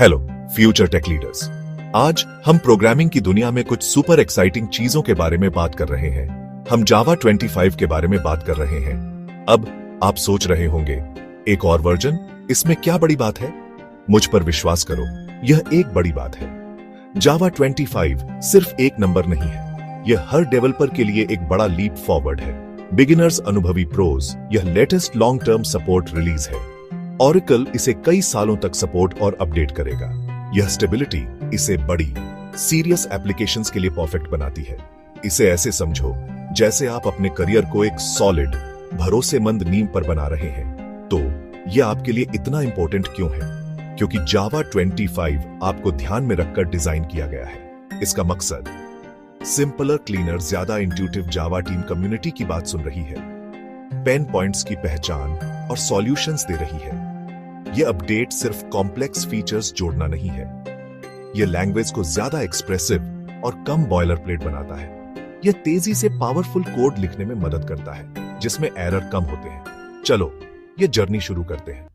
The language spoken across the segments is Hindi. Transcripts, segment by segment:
हेलो फ्यूचर टेक लीडर्स, आज हम प्रोग्रामिंग की दुनिया में कुछ सुपर एक्साइटिंग चीजों के बारे में बात कर रहे हैं। हम जावा 25 के बारे में बात कर रहे हैं। अब आप सोच रहे होंगे, एक और वर्जन, इसमें क्या बड़ी बात है? मुझ पर विश्वास करो, यह एक बड़ी बात है। जावा 25 सिर्फ एक नंबर नहीं है, यह हर डेवलपर के लिए एक बड़ा लीप फॉरवर्ड है। बिगिनर्स, अनुभवी प्रोज, यह latest long term support release है। Oracle इसे कई सालों तक सपोर्ट और अपडेट करेगा। यह स्टेबिलिटी इसे बड़ी, सीरियस एप्लीकेशंस के लिए परफेक्ट बनाती है। इसे ऐसे समझो जैसे आप अपने करियर को एक सॉलिड, भरोसेमंद नींव पर बना रहे हैं। तो यह आपके लिए इतना इंपॉर्टेंट क्यों है? क्योंकि जावा 25 आपको ध्यान में रखकर डिजाइन किया गया है। इसका मकसद सिंपलर, क्लीनर, ज्यादा इंट्यूटिव जावा टीम कम्युनिटी की बात सुन रही है, पेन पॉइंट्स की पहचान और सॉल्यूशंस दे रही है। यह अपडेट सिर्फ कॉम्प्लेक्स फीचर्स जोड़ना नहीं है, यह लैंग्वेज को ज्यादा एक्सप्रेसिव और कम बॉयलर प्लेट बनाता है। यह तेजी से पावरफुल कोड लिखने में मदद करता है जिसमें एरर कम होते हैं। चलो यह जर्नी शुरू करते हैं।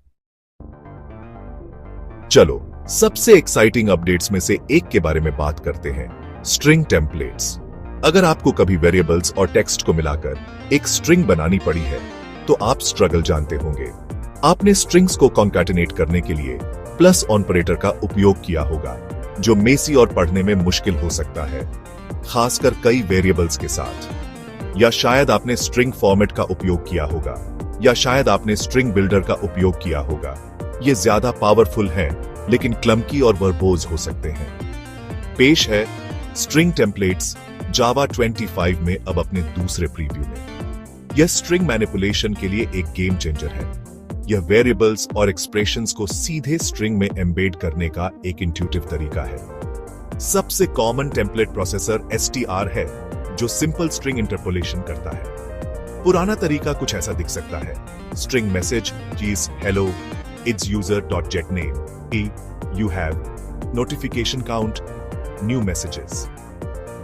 चलो सबसे एक्साइटिंग अपडेट्स में से एक के बारे में बात करते हैं, स्ट्रिंग टेम्पलेट्स। अगर आपको कभी वेरिएबल्स और टेक्स्ट को मिलाकर एक स्ट्रिंग बनानी पड़ी है तो आप स्ट्रगल जानते होंगे। आपने स्ट्रिंग्स को कॉन्कैटिनेट करने के लिए प्लस ऑपरेटर का उपयोग किया होगा, जो मेसी और पढ़ने में मुश्किल हो सकता है, खासकर कई वेरिएबल्स के साथ। या शायद आपने स्ट्रिंग फॉर्मेट का उपयोग किया होगा, या शायद आपने स्ट्रिंग बिल्डर का उपयोग किया होगा। ये ज्यादा पावरफुल हैं, लेकिन क्लमकी और वर्बोज हो सकते हैं। पेश है स्ट्रिंग टेम्पलेट्स जावा 25 में अब अपने दूसरे प्रीव्यू में। यह स्ट्रिंग मैनिपुलेशन के लिए एक गेम चेंजर है। यह वेरिएबल्स और एक्सप्रेशंस को सीधे स्ट्रिंग में एम्बेड करने का एक इंट्यूटिव तरीका है। सबसे कॉमन टेम्पलेट प्रोसेसर str है, जो सिंपल स्ट्रिंग इंटरपोलेशन करता है। पुराना तरीका कुछ ऐसा दिख सकता है, string message keys hello it's user dot jet name, you have notification count, new messages.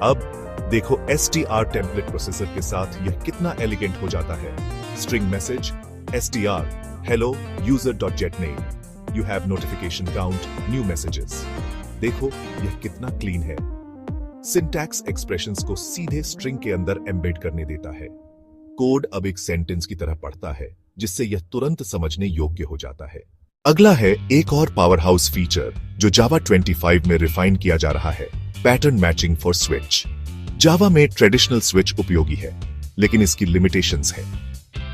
अब देखो str टेम्पलेट प्रोसेसर के साथ यह कितना एलिगेंट हो जाता है। String message str hello user dot jet name, you have notification count, new messages. देखो यह कितना क्लीन है। सिंटैक्स एक्सप्रेशंस को सीधे स्ट्रिंग के अंदर एम्बेड करने देता है। कोड अब एक सेंटेंस की तरह पढ़ता है, जिससे यह तुरंत समझने योग्य हो जाता है। अगला है एक और पावर हाउस फीचर जो जावा 25 में रिफाइन किया जा रहा है, पैटर्न मैचिंग फॉर स्विच। जावा में ट्रेडिशनल स्विच उपयोगी है, लेकिन इसकी लिमिटेशंस है।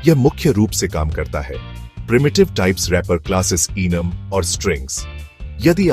यह मुख्य रूप से काम करता है primitive types, wrapper classes, enum और स्ट्रिंग्स। यदि